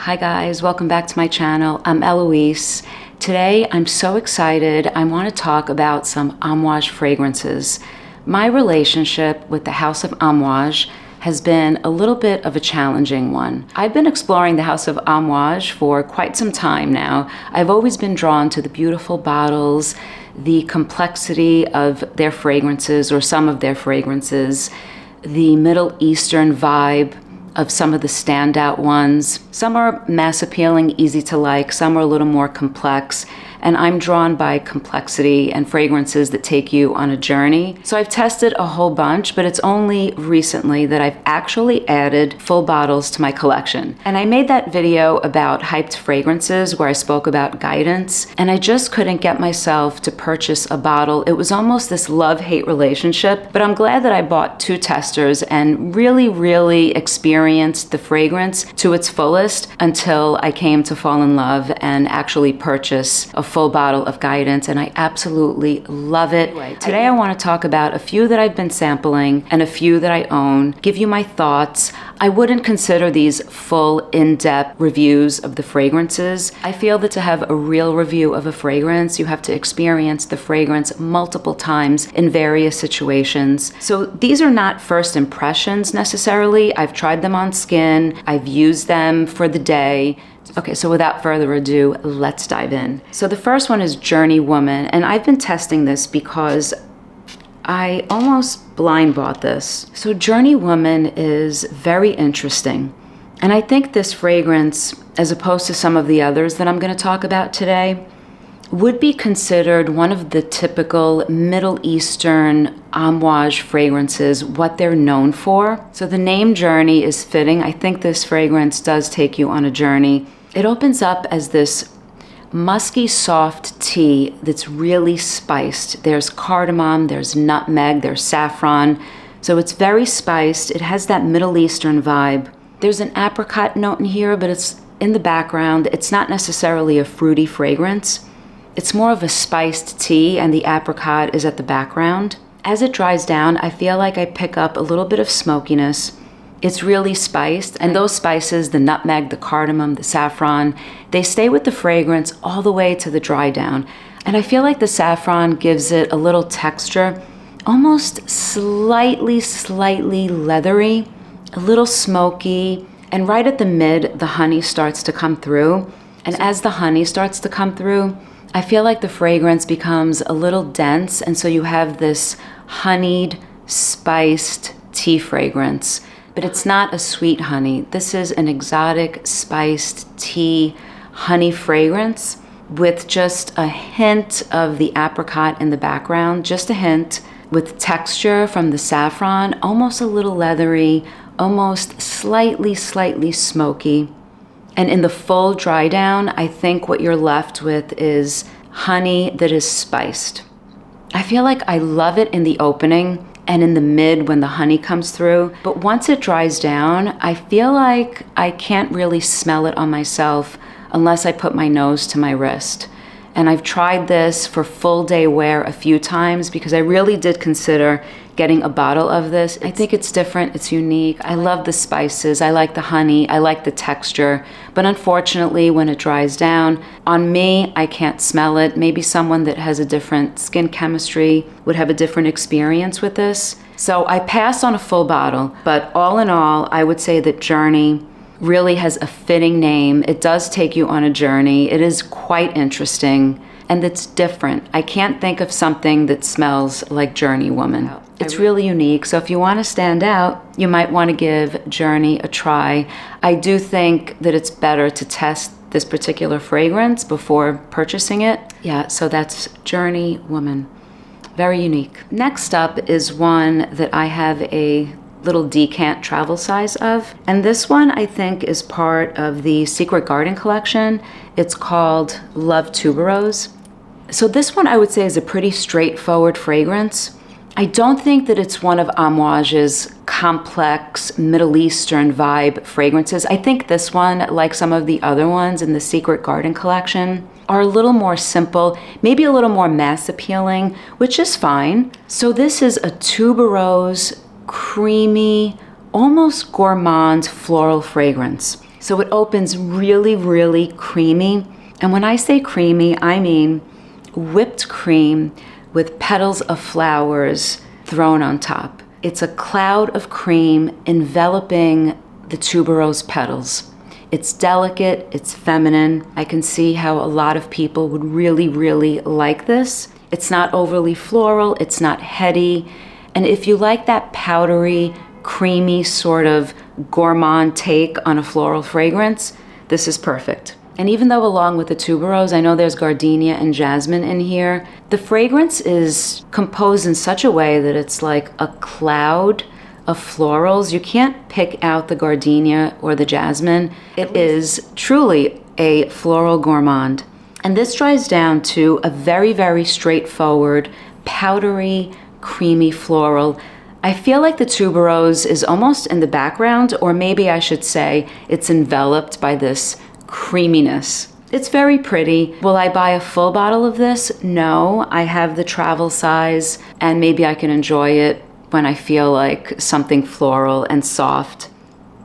Hi guys, welcome back to my channel. I'm Eloise. Today I'm so excited. I want to talk about some Amouage fragrances. My relationship with the House of Amouage has been a little bit of a challenging one. I've been exploring the House of Amouage for quite some time now. I've always been drawn to the beautiful bottles, the complexity of their fragrances or some of their fragrances, the Middle Eastern vibe of some of the standout ones. Some are mass appealing, easy to like, some are a little more complex, and I'm drawn by complexity and fragrances that take you on a journey. So I've tested a whole bunch, but it's only recently that I've actually added full bottles to my collection. And I made that video about hyped fragrances where I spoke about guidance, and I just couldn't get myself to purchase a bottle. It was almost this love-hate relationship, but I'm glad that I bought two testers and really experienced the fragrance to its fullest until I came to fall in love and actually purchase a full bottle of Guidance, and I absolutely love it. Today I want to talk about a few that I've been sampling and a few that I own, give you my thoughts. I wouldn't consider these full in-depth reviews of the fragrances. I feel that to have a real review of a fragrance, you have to experience the fragrance multiple times in various situations. So these are not first impressions necessarily. I've tried them on skin, I've used them for the day. Okay, so without further ado, let's dive in. So the first one is Journey Woman, and I've been testing this because I almost blind bought this. So Journey Woman is very interesting. And I think this fragrance, as opposed to some of the others that I'm going to talk about today, would be considered one of the typical Middle Eastern Amouage fragrances, what they're known for. So the name Journey is fitting. I think this fragrance does take you on a journey. It opens up as this musky, soft tea that's really spiced. There's cardamom, there's nutmeg, there's saffron. So it's very spiced. It has that Middle Eastern vibe. There's an apricot note in here, but it's in the background. It's not necessarily a fruity fragrance. It's more of a spiced tea, and the apricot is at the background. As it dries down, I feel like I pick up a little bit of smokiness. It's really spiced, and those spices, the nutmeg, the cardamom, the saffron, they stay with the fragrance all the way to the dry down. And I feel like the saffron gives it a little texture, almost slightly leathery, a little smoky, and right at the mid, the honey starts to come through. And as the honey starts to come through, I feel like the fragrance becomes a little dense, and so you have this honeyed, spiced tea fragrance. But it's not a sweet honey. This is an exotic spiced tea honey fragrance with just a hint of the apricot in the background, just a hint, with texture from the saffron, almost a little leathery, almost slightly smoky. And in the full dry down, I think what you're left with is honey that is spiced. I feel like I love it in the opening and in the mid when the honey comes through. But once it dries down, I feel like I can't really smell it on myself unless I put my nose to my wrist. And I've tried this for full day wear a few times because I really did consider getting a bottle of this. I think it's different, it's unique. I love the spices, I like the honey, I like the texture. But unfortunately, when it dries down, on me, I can't smell it. Maybe someone that has a different skin chemistry would have a different experience with this. So I pass on a full bottle, but all in all, I would say that Journey really has a fitting name. It does take you on a journey. It is quite interesting, and it's different. I can't think of something that smells like Journey Woman. It's really unique, so if you want to stand out, you might want to give Journey a try. I do think that it's better to test this particular fragrance before purchasing it. Yeah, so that's Journey Woman. Very unique. Next up is one that I have a little decant travel size of, and this one I think is part of the Secret Garden collection. It's called Love Tuberose. So this one I would say is a pretty straightforward fragrance. I don't think that it's one of Amouage's complex Middle Eastern vibe fragrances. I think this one, like some of the other ones in the Secret Garden collection, are a little more simple, maybe a little more mass appealing, which is fine. So this is a tuberose, creamy, almost gourmand floral fragrance. So it opens really, really creamy. And when I say creamy, I mean whipped cream with petals of flowers thrown on top. It's a cloud of cream enveloping the tuberose petals. It's delicate, it's feminine. I can see how a lot of people would really, really like this. It's not overly floral, it's not heady. And if you like that powdery, creamy sort of gourmand take on a floral fragrance, this is perfect. And even though along with the tuberose, I know there's gardenia and jasmine in here, the fragrance is composed in such a way that it's like a cloud of florals. You can't pick out the gardenia or the jasmine. It is truly a floral gourmand. And this dries down to a very, very straightforward, powdery, creamy floral. I feel like the tuberose is almost in the background, or maybe I should say it's enveloped by this creaminess. It's very pretty. Will I buy a full bottle of this? No, I have the travel size, and maybe I can enjoy it when I feel like something floral and soft.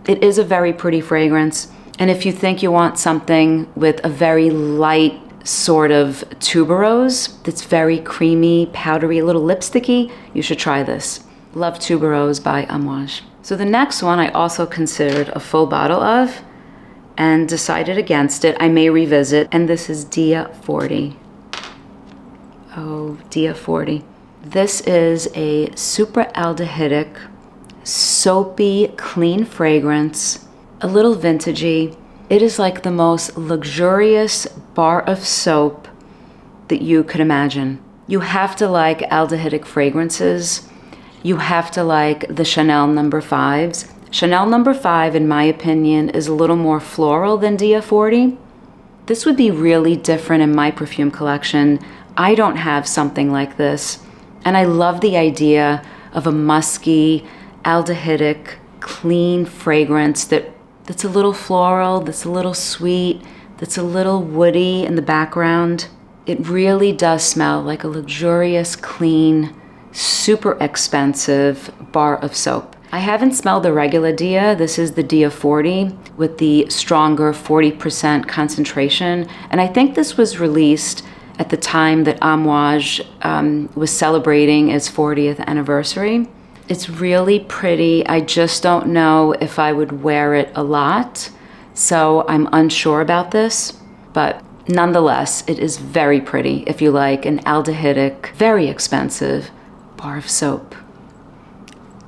It is a very pretty fragrance, and if you think you want something with a very light sort of tuberose that's very creamy, powdery, a little lipsticky, you should try this. Love Tuberose by Amouage. So the next one I also considered a full bottle of and decided against it. I may revisit, and this is Dia 40. Oh, Dia 40. This is a superaldehydic, soapy, clean fragrance, a little vintagey. It is like the most luxurious bar of soap that you could imagine. You have to like aldehydic fragrances. You have to like the Chanel No. 5s. Chanel No. 5, in my opinion, is a little more floral than Dia 40. This would be really different in my perfume collection. I don't have something like this. And I love the idea of a musky, aldehydic, clean fragrance that's a little floral, that's a little sweet, that's a little woody in the background. It really does smell like a luxurious, clean, super expensive bar of soap. I haven't smelled the regular Dia. This is the Dia 40 with the stronger 40% concentration. And I think this was released at the time that Amouage was celebrating its 40th anniversary. It's really pretty. I just don't know if I would wear it a lot. So I'm unsure about this, but nonetheless, it is very pretty if you like an aldehydic, very expensive bar of soap.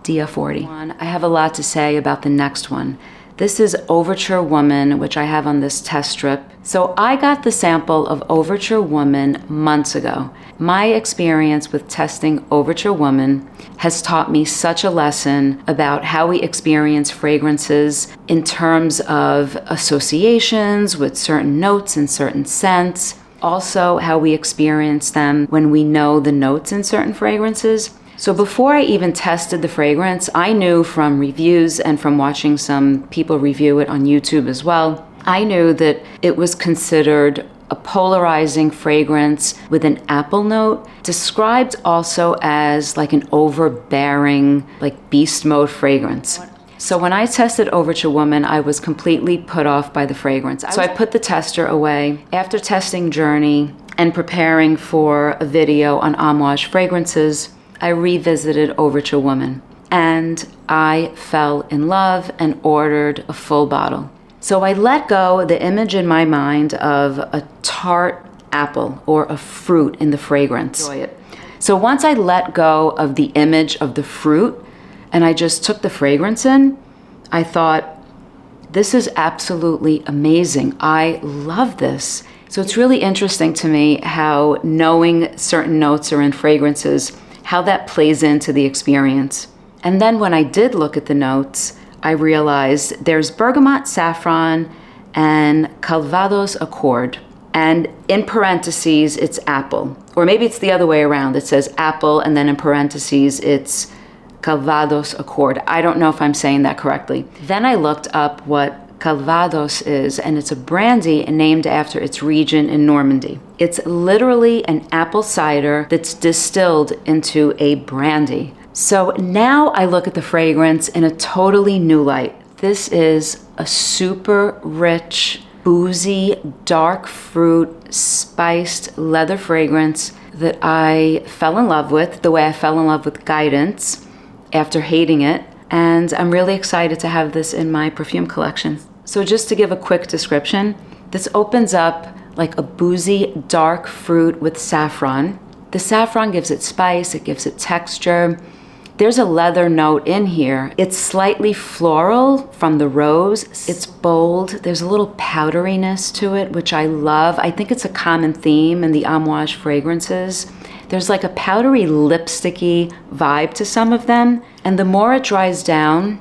Dia 40. I have a lot to say about the next one. This is Overture Woman, which I have on this test strip. So I got the sample of Overture Woman months ago. My experience with testing Overture Woman has taught me such a lesson about how we experience fragrances in terms of associations with certain notes and certain scents. Also, how we experience them when we know the notes in certain fragrances. So before I even tested the fragrance, I knew from reviews and from watching some people review it on YouTube as well, I knew that it was considered a polarizing fragrance with an apple note, described also as like an overbearing, like beast mode fragrance. So when I tested Overture Woman, I was completely put off by the fragrance. So I put the tester away. After testing Journey and preparing for a video on Amouage fragrances, I revisited Overture Woman, and I fell in love and ordered a full bottle. So I let go the image in my mind of a tart apple or a fruit in the fragrance. Enjoy it. So once I let go of the image of the fruit and I just took the fragrance in, I thought, this is absolutely amazing. I love this. So it's really interesting to me how knowing certain notes are in fragrances, how that plays into the experience. And then when I did look at the notes, I realized there's bergamot, saffron, and Calvados accord. And in parentheses, it's apple. Or maybe it's the other way around. It says apple, and then in parentheses, it's Calvados accord. I don't know if I'm saying that correctly. Then I looked up what Calvados is, and it's a brandy named after its region in Normandy. It's literally an apple cider that's distilled into a brandy. So now I look at the fragrance in a totally new light. This is a super rich, boozy, dark fruit, spiced leather fragrance that I fell in love with, the way I fell in love with Guidance after hating it. And I'm really excited to have this in my perfume collection. So just to give a quick description, this opens up like a boozy, dark fruit with saffron. The saffron gives it spice, it gives it texture. There's a leather note in here. It's slightly floral from the rose. It's bold. There's a little powderiness to it, which I love. I think it's a common theme in the Amouage fragrances. There's like a powdery, lipsticky vibe to some of them. And the more it dries down,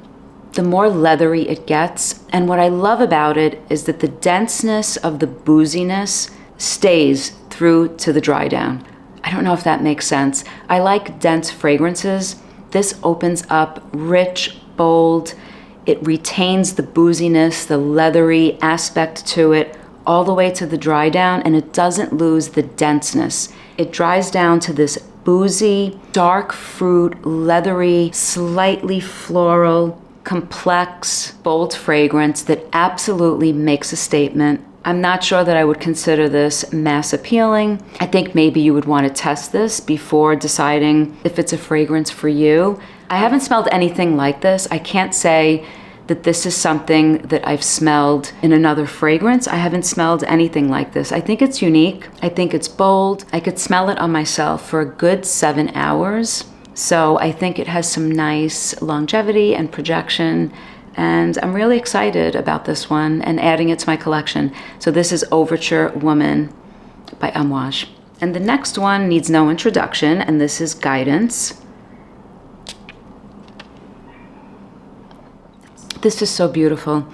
the more leathery it gets. And what I love about it is that the denseness of the booziness stays through to the dry down. I don't know if that makes sense. I like dense fragrances. This opens up rich, bold. It retains the booziness, the leathery aspect to it all the way to the dry down, and it doesn't lose the denseness. It dries down to this boozy, dark fruit, leathery, slightly floral, complex, bold fragrance that absolutely makes a statement. I'm not sure that I would consider this mass appealing. I think maybe you would want to test this before deciding if it's a fragrance for you. I haven't smelled anything like this. I can't say that this is something that I've smelled in another fragrance. I haven't smelled anything like this. I think it's unique. I think it's bold. I could smell it on myself for a good 7 hours. So I think it has some nice longevity and projection. And I'm really excited about this one and adding it to my collection. So this is Overture Woman by Amouage. And the next one needs no introduction, and this is Guidance. This is so beautiful.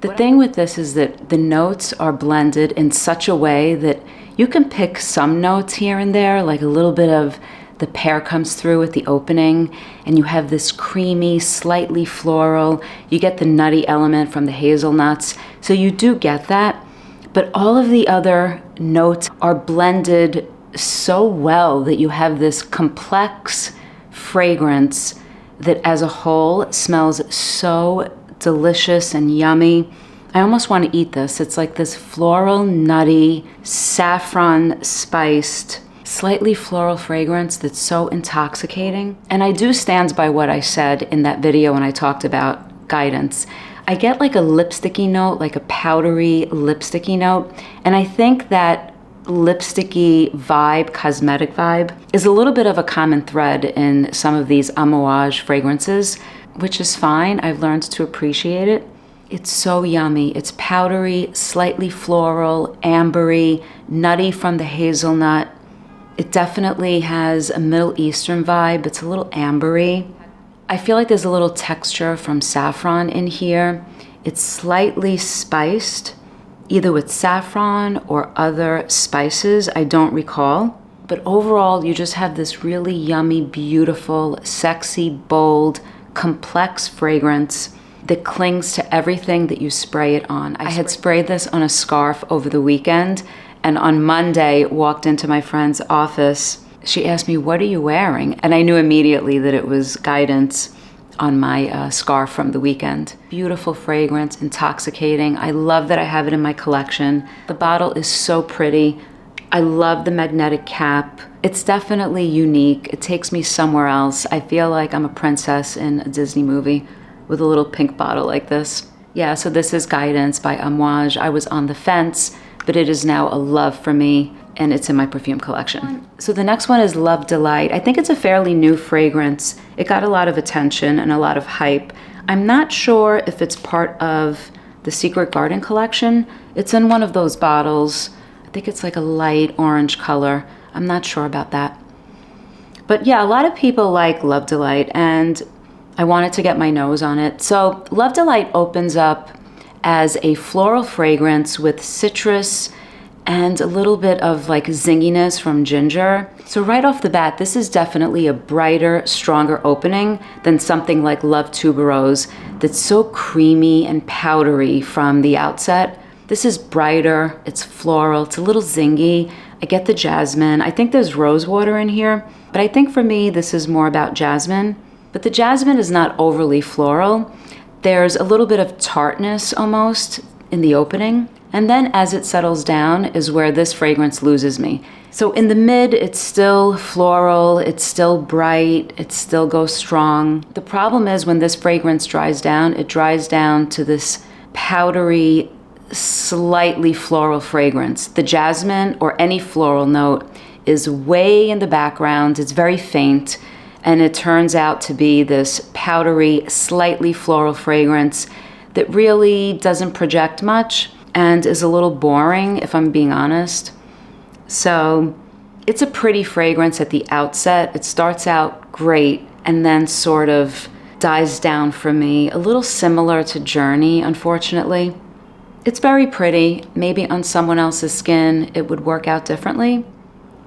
The thing with this is that the notes are blended in such a way that you can pick some notes here and there, like a little bit of the pear comes through at the opening, and you have this creamy, slightly floral. You get the nutty element from the hazelnuts. So you do get that, but all of the other notes are blended so well that you have this complex fragrance that as a whole smells so delicious and yummy. I almost want to eat this. It's like this floral, nutty, saffron spiced, slightly floral fragrance that's so intoxicating. And I do stand by what I said in that video when I talked about Guidance. I get like a lipsticky note, like a powdery lipsticky note. And I think that lipsticky vibe, cosmetic vibe, is a little bit of a common thread in some of these Amouage fragrances, which is fine. I've learned to appreciate it. It's so yummy. It's powdery, slightly floral, ambery, nutty from the hazelnut. It definitely has a Middle Eastern vibe. It's a little ambery. I feel like there's a little texture from saffron in here. It's slightly spiced, either with saffron or other spices. I don't recall. But overall, you just have this really yummy, beautiful, sexy, bold, complex fragrance that clings to everything that you spray it on. I had sprayed this on a scarf over the weekend, and on Monday, walked into my friend's office. She asked me, "What are you wearing?" And I knew immediately that it was Guidance on my scarf from the weekend. Beautiful fragrance, intoxicating. I love that I have it in my collection. The bottle is so pretty. I love the magnetic cap. It's definitely unique. It takes me somewhere else. I feel like I'm a princess in a Disney movie with a little pink bottle like this. Yeah, so this is Guidance by Amouage. I was on the fence, but it is now a love for me, and it's in my perfume collection. So the next one is Love Delight. I think it's a fairly new fragrance. It got a lot of attention and a lot of hype. I'm not sure if it's part of the Secret Garden collection. It's in one of those bottles. I think it's like a light orange color. I'm not sure about that. But yeah, a lot of people like Love Delight, and I wanted to get my nose on it. So Love Delight opens up as a floral fragrance with citrus and a little bit of like zinginess from ginger. So right off the bat, this is definitely a brighter, stronger opening than something like Love Tuberose that's so creamy and powdery from the outset. This is brighter, it's floral, it's a little zingy. I get the jasmine. I think there's rose water in here, but I think for me, this is more about jasmine. But the jasmine is not overly floral. There's a little bit of tartness almost in the opening. And then as it settles down is where this fragrance loses me. So in the mid, it's still floral, it's still bright, it still goes strong. The problem is when this fragrance dries down, it dries down to this powdery, slightly floral fragrance. The jasmine or any floral note is way in the background, it's very faint, and it turns out to be this powdery, slightly floral fragrance that really doesn't project much and is a little boring, if I'm being honest. So it's a pretty fragrance at the outset. It starts out great and then sort of dies down for me, a little similar to Journey, unfortunately. It's very pretty. Maybe on someone else's skin it would work out differently.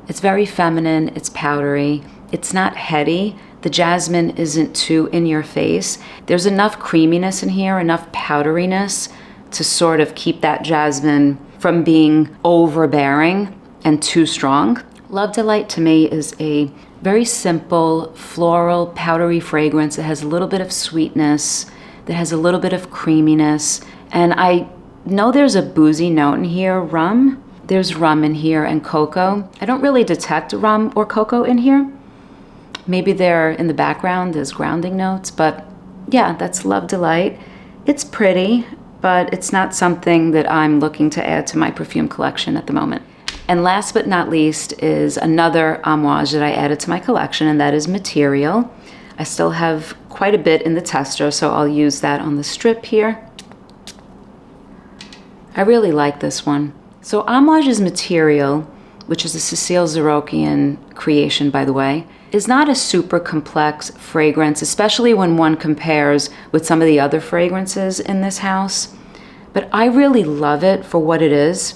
It's very feminine, it's powdery, it's not heady. The jasmine isn't too in your face. There's enough creaminess in here, enough powderiness to sort of keep that jasmine from being overbearing and too strong. Love Delight to me is a very simple, floral, powdery fragrance that has a little bit of sweetness, that has a little bit of creaminess. And I know there's a boozy note in here, rum. There's rum in here and cocoa. I don't really detect rum or cocoa in here. Maybe they're in the background as grounding notes, but yeah, that's Love Delight. It's pretty, but it's not something that I'm looking to add to my perfume collection at the moment. And last but not least is another Amouage that I added to my collection, and that is Material. I still have quite a bit in the tester, so I'll use that on the strip here. I really like this one. So Amouage's Material, which is a Cecile Zarokian creation, by the way, is not a super complex fragrance, especially when one compares with some of the other fragrances in this house. But I really love it for what it is.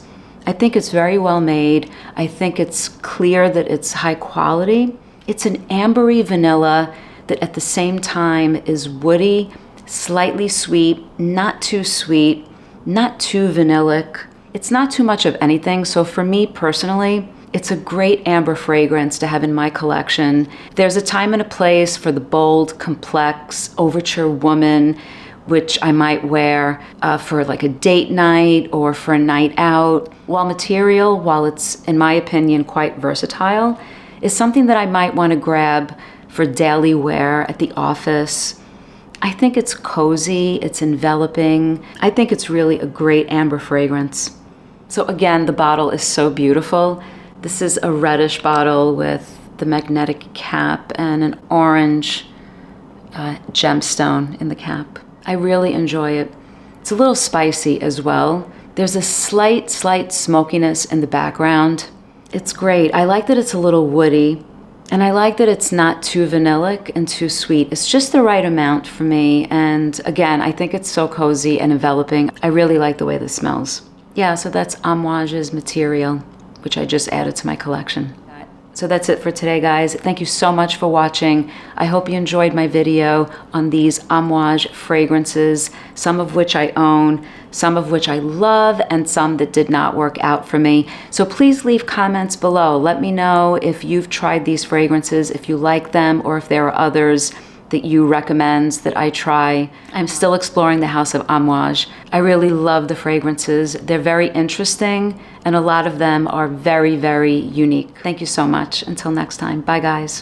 I think it's very well made. I think it's clear that it's high quality. It's an ambery vanilla that at the same time is woody, slightly sweet, not too sweet, not too vanillic. It's not too much of anything. So for me personally, it's a great amber fragrance to have in my collection. There's a time and a place for the bold, complex Overture Woman, which I might wear for like a date night or for a night out. While Material, while it's, in my opinion, quite versatile, is something that I might want to grab for daily wear at the office. I think it's cozy, it's enveloping. I think it's really a great amber fragrance. So again, the bottle is so beautiful. This is a reddish bottle with the magnetic cap and an orange gemstone in the cap. I really enjoy it. It's a little spicy as well. There's a slight smokiness in the background. It's great. I like that it's a little woody, and I like that it's not too vanillic and too sweet. It's just the right amount for me, and again, I think it's so cozy and enveloping. I really like the way this smells. Yeah, so that's Amouage's Material, which I just added to my collection. So that's it for today, guys. Thank you so much for watching. I hope you enjoyed my video on these Amouage fragrances, some of which I own, some of which I love, and some that did not work out for me. So please leave comments below. Let me know if you've tried these fragrances, if you like them, or if there are others that you recommend that I try. I'm still exploring the house of Amouage. I really love the fragrances. They're very interesting, and a lot of them are very, very unique. Thank you so much. Until next time. Bye, guys.